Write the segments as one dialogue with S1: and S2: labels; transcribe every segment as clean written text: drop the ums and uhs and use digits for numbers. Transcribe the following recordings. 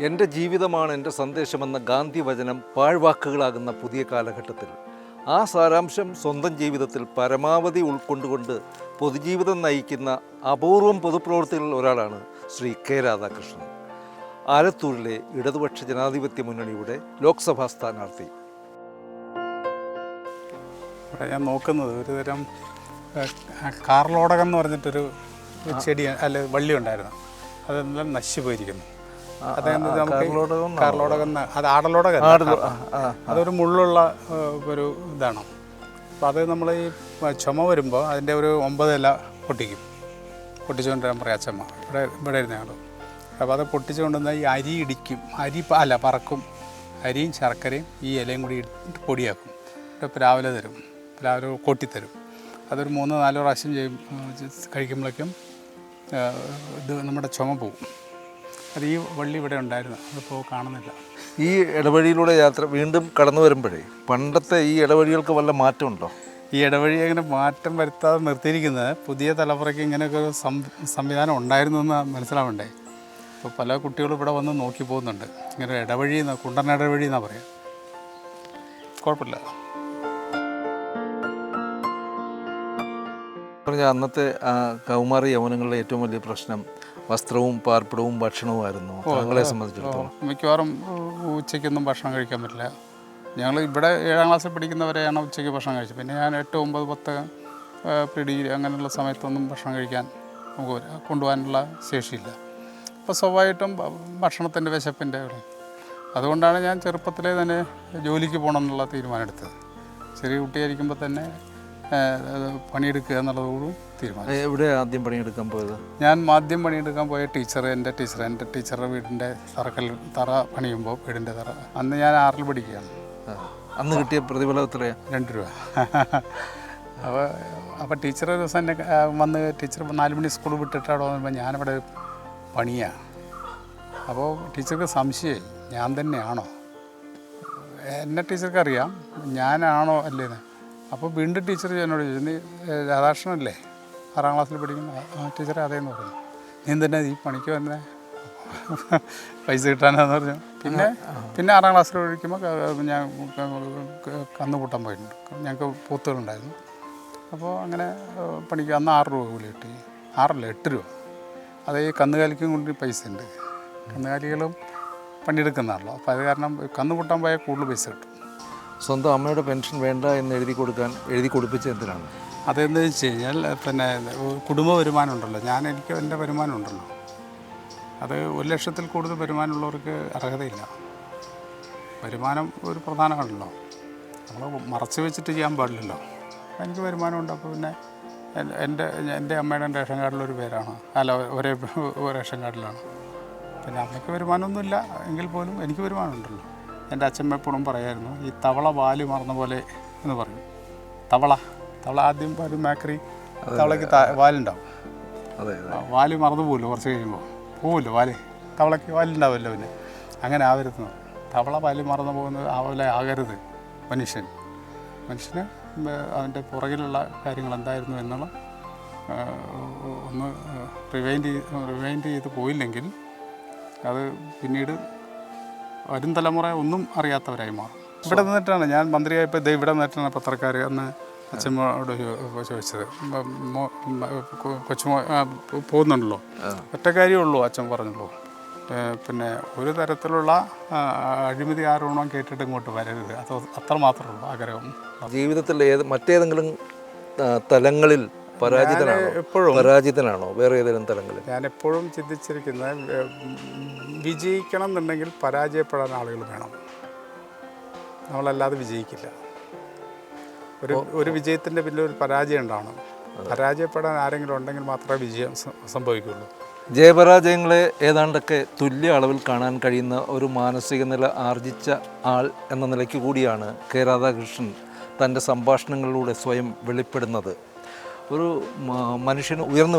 S1: എൻ്റെ ജീവിതമാണ് എൻ്റെ സന്ദേശമെന്ന ഗാന്ധി വചനം പാഴ്വാക്കുകളാകുന്ന പുതിയ കാലഘട്ടത്തിൽ ആ സാരാംശം സ്വന്തം ജീവിതത്തിൽ പരമാവധി ഉൾക്കൊണ്ടുകൊണ്ട് പൊതുജീവിതം നയിക്കുന്ന അപൂർവം പൊതുപ്രവർത്തികളിൽ ഒരാളാണ് ശ്രീ കെ രാധാകൃഷ്ണൻ, ആലത്തൂരിലെ ഇടതുപക്ഷ ജനാധിപത്യ മുന്നണിയുടെ ലോക്സഭാ സ്ഥാനാർത്ഥി.
S2: ഞാൻ നോക്കുന്നത് ഒരുതരം കാർലോടകം എന്ന് പറഞ്ഞിട്ടൊരു ചെടി അല്ല വള്ളി ഉണ്ടായിരുന്നു, അതെല്ലാം നശിച്ചു പോയിരിക്കുന്നു. കാർലോടകം അത് ആടലോടകം, അതൊരു മുള്ളുള്ള ഒരു ഇതാണ്. അപ്പോൾ അത് നമ്മൾ ഈ ചുമ വരുമ്പോൾ അതിൻ്റെ ഒരു 9 ഇല പൊട്ടിച്ചുകൊണ്ടിരാൻ പറയാം അച്ഛമ്മ. ഇവിടെ ഇരുന്ന ഞങ്ങൾ. അപ്പോൾ അത് പൊട്ടിച്ചുകൊണ്ടുവന്നാൽ ഈ അരി ഇടിക്കും, പറക്കും. അരിയും ശർക്കരയും ഈ ഇലയും കൂടി ഇട്ട് പൊടിയാക്കും. ഇപ്പോൾ രാവിലെ കൊട്ടിത്തരും. അതൊരു 3-4 പ്രാവശ്യം കഴിക്കുമ്പോഴേക്കും ഇത് നമ്മുടെ ചുമ പോകും. അത് ഈ വള്ളി ഇവിടെ ഉണ്ടായിരുന്നു, അതിപ്പോൾ കാണുന്നില്ല.
S1: ഈ ഇടവഴിയിലൂടെ യാത്ര വീണ്ടും കടന്നു വരുമ്പോഴേ പണ്ടത്തെ ഈ ഇടവഴികൾക്ക് വല്ല മാറ്റമുണ്ടോ?
S2: ഈ ഇടവഴി അങ്ങനെ മാറ്റം വരുത്താതെ നിർത്തിയിരിക്കുന്നത് പുതിയ തലമുറയ്ക്ക് ഇങ്ങനെയൊക്കെ ഒരു സംവിധാനം ഉണ്ടായിരുന്നു എന്ന് മനസ്സിലാവണ്ടേ. ഇപ്പോൾ പല കുട്ടികളും ഇവിടെ വന്ന് നോക്കി പോകുന്നുണ്ട്. ഇങ്ങനെ ഇടവഴി, കുണ്ടൻ ഇടവഴി എന്നാണ് പറയുക. കുഴപ്പമില്ല.
S1: പറഞ്ഞാൽ അന്നത്തെ കൗമാര യൗവനങ്ങളുടെ ഏറ്റവും വലിയ പ്രശ്നം വസ്ത്രവും പാർപ്പിടവും ഭക്ഷണവുമായിരുന്നു താങ്കളെ സംബന്ധിച്ചിടത്തോളം.
S2: മിക്കവാറും ഉച്ചയ്ക്കൊന്നും ഭക്ഷണം കഴിക്കാൻ പറ്റില്ല. ഞങ്ങൾ ഇവിടെ 7ാം ക്ലാസ്സിൽ പഠിക്കുന്നവരെയാണ് ഉച്ചയ്ക്ക് ഭക്ഷണം കഴിച്ചത്. പിന്നെ ഞാൻ 8, 9, 10 ഡിഗ്രി അങ്ങനെയുള്ള സമയത്തൊന്നും ഭക്ഷണം കഴിക്കാൻ നമുക്ക് കൊണ്ടുപോകാനുള്ള ശേഷിയില്ല. അപ്പോൾ സ്വാഭാവികമായിട്ടും ഭക്ഷണത്തിൻ്റെ വിശപ്പിൻ്റെ അതുകൊണ്ടാണ് ഞാൻ ചെറുപ്പത്തിലേ തന്നെ ജോലിക്ക് പോകണം എന്നുള്ള തീരുമാനം എടുത്തത്. ചെറിയ കുട്ടിയായിരിക്കുമ്പോൾ തന്നെ പണിയെടുക്കുക എന്നുള്ളതോടും തീരുമാനം.
S1: എവിടെ ആദ്യം പണിയെടുക്കാൻ പോയത്?
S2: ഞാൻ ആദ്യം പണിയെടുക്കാൻ പോയ എൻ്റെ ടീച്ചറുടെ വീടിൻ്റെ തറ പണിയുമ്പോൾ വീടിൻ്റെ തറ അന്ന് ഞാൻ 6ൽ പഠിക്കുകയാണ്.
S1: അന്ന് കിട്ടിയ പ്രതിഫലം എത്രയാണ്?
S2: 2 രൂപ. അപ്പോൾ ടീച്ചർ ഒരു ദിവസം എന്നെ വന്ന് ടീച്ചർ 4 മണി സ്കൂൾ വിട്ടിട്ട് അവിടെ വന്നപ്പോൾ ഞാനിവിടെ പണിയാണ്. അപ്പോൾ ടീച്ചർക്ക് സംശയമായി, ഞാൻ തന്നെയാണോ? എന്നെ ടീച്ചർക്ക് അറിയാം ഞാനാണോ അല്ലേന്ന്. അപ്പോൾ വീണ്ടും ടീച്ചർ എന്നോട് ചോദിച്ചു, നീ രാധാകൃഷ്ണനല്ലേ 6ാം ക്ലാസ്സിൽ പഠിക്കുന്ന? ടീച്ചറെ അതേന്ന് പറഞ്ഞു. നീ തന്നെ ഈ പണിക്ക് വന്നേ പൈസ കിട്ടാനാന്ന് പറഞ്ഞു. പിന്നെ 6ാം ക്ലാസ്സിൽ പഠിക്കുമ്പോൾ ഞാൻ കന്ന് കൂട്ടാൻ പോയിട്ടുണ്ട്. ഞങ്ങൾക്ക് പോത്തുകളുണ്ടായിരുന്നു. അപ്പോൾ അങ്ങനെ പണിക്ക് അന്ന് 6 രൂപ കൂലി കിട്ടി. 6 അല്ല 8 രൂപ. അത് ഈ കന്നുകാലിക്കും കൊണ്ട് പൈസ ഉണ്ട്. കന്നുകാലികളും പണിയെടുക്കുന്നതാണല്ലോ. അപ്പോൾ അത് കാരണം കന്ന് കൂട്ടാൻ പോയാൽ കൂടുതൽ പൈസ കിട്ടും.
S1: സ്വന്തം അമ്മയുടെ പെൻഷൻ വേണ്ട എന്ന് എഴുതി കൊടുപ്പിച്ചത് എന്തിനാണ്?
S2: അതെന്താ വെച്ച് കഴിഞ്ഞാൽ പിന്നെ കുടുംബ വരുമാനം ഉണ്ടല്ലോ, എനിക്ക് എൻ്റെ വരുമാനം ഉണ്ടല്ലോ. അത് 1 ലക്ഷത്തിൽ കൂടുതൽ വരുമാനമുള്ളവർക്ക് അർഹതയില്ല. വരുമാനം ഒരു പ്രധാനമാണല്ലോ, നമ്മൾ മറച്ചു വെച്ചിട്ട് ചെയ്യാൻ പാടില്ലല്ലോ. എനിക്ക് വരുമാനമുണ്ട്. അപ്പോൾ പിന്നെ എൻ്റെ അമ്മയുടെ റേഷൻ കാർഡിലൊരു പേരാണ്, ഒരേ റേഷൻ കാർഡിലാണ്. പിന്നെ അമ്മയ്ക്ക് വരുമാനമൊന്നുമില്ല എങ്കിൽ പോലും എനിക്ക് വരുമാനമുണ്ടല്ലോ. എൻ്റെ അച്ഛമ്മ എപ്പോഴും പറയായിരുന്നു, ഈ തവള വാല് മറന്ന പോലെ എന്ന് പറയും. തവള ആദ്യം ഒരു മാക്രി തവളയ്ക്ക് വാലുണ്ടാവും. വാല് മറന്നു പോകുമല്ലോ, കുറച്ച് കഴിയുമ്പോൾ പോവുമല്ലോ വാല്. തവളയ്ക്ക് വാലുണ്ടാവുമല്ലോ. പിന്നെ അങ്ങനെ ആവരുത്. തവള വാല് മറന്നു പോകുന്നത് ആവലെ ആകരുത് മനുഷ്യന് അവൻ്റെ കാര്യങ്ങൾ എന്തായിരുന്നു എന്നുള്ള ഒന്ന് റിവൈൻഡ് ചെയ്ത് പോയില്ലെങ്കിൽ അത് പിന്നീട് വരും തലമുറ ഒന്നും അറിയാത്തവരായി മാറും. ഇവിടെ നിന്നിട്ടാണ് ഞാൻ മന്ത്രിയായപ്പോൾ ഇവിടെ നിന്നിട്ടാണ് പത്രക്കാർ അന്ന് അച്ഛമ്മയോട് ചോദിച്ചത്, കൊച്ചുമോ പോകുന്നുണ്ടല്ലോ, ഒറ്റ കാര്യമുള്ളൂ അച്ഛൻ പറഞ്ഞുള്ളൂ, പിന്നെ ഒരു തരത്തിലുള്ള അഴിമതി ആരോപണം കേട്ടിട്ട് ഇങ്ങോട്ട് വരരുത്. അത് അത്ര മാത്രമേ ഉള്ളൂ ആഗ്രഹം. ജീവിതത്തിൽ
S1: മറ്റേതെങ്കിലും തലങ്ങളിൽ പരാജിതനാണോ? വേറെ ഏതെങ്കിലും തലങ്ങളിൽ?
S2: ഞാൻ എപ്പോഴും ചിന്തിച്ചിരിക്കുന്നത്, വിജയിക്കണം എന്നുണ്ടെങ്കിൽ പരാജയപ്പെടാൻ ആളുകൾ വേണം. നമ്മളല്ലാതെ വിജയിക്കില്ല. ഒരു വിജയത്തിൻ്റെ പിന്നെ ഒരു പരാജയം ഉണ്ടാവണം. പരാജയപ്പെടാൻ ആരെങ്കിലും ഉണ്ടെങ്കിൽ മാത്രമേ വിജയം സംഭവിക്കുള്ളൂ.
S1: ജയപരാജയങ്ങളെ ഏതാണ്ടൊക്കെ തുല്യ അളവിൽ കാണാൻ കഴിയുന്ന ഒരു മാനസിക നില ആർജിച്ച ആൾ എന്ന നിലയ്ക്ക് കൂടിയാണ് കെ രാധാകൃഷ്ണൻ തൻ്റെ സംഭാഷണങ്ങളിലൂടെ സ്വയം വെളിപ്പെടുന്നത്. ഒരു മനുഷ്യന് ഉയർന്നു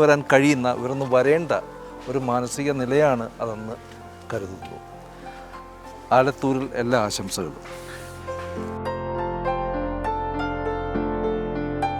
S1: വരേണ്ട ഒരു മാനസിക നിലയാണ് അതെന്ന് കരുതുന്നു. ആലത്തൂരിൽ എല്ലാ ആശംസകളും.